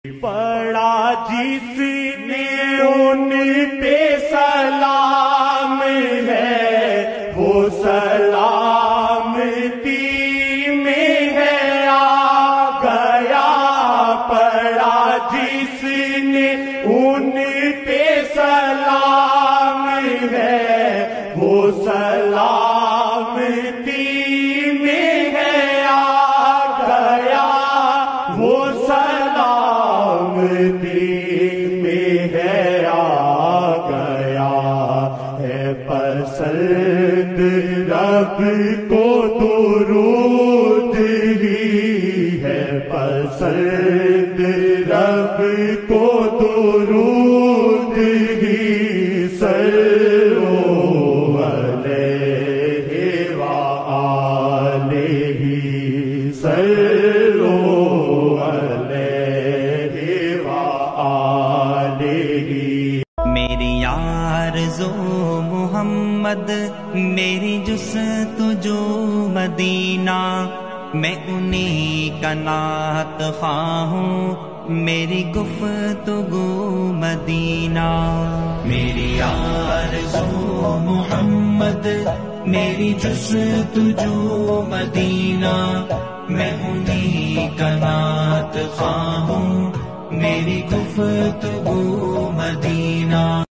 پڑا جس نے ان پہ سلام ہے وہ سلامتی میں ہے آ گیا۔ پڑا جس نے ان پہ سلام ہے وہ سلامتی میں ہے آ گیا۔ وہ سلامتی میں ہے آ گیا۔ ہے پسند رب کو درود ہی ہے پسند رب کو درود ہی۔ صلو علیہ وآلہ صلو علیہ وآلہ۔ میری آرزو محمد، میری جستجو مدینہ، میں انہی کا نعت خواہ ہوں، میری گفتگو مدینہ۔ میری آرزو محمد، میری جستجو مدینہ، میں انہی کا نعت خواہ ہوں، میری گفتگو مدینہ۔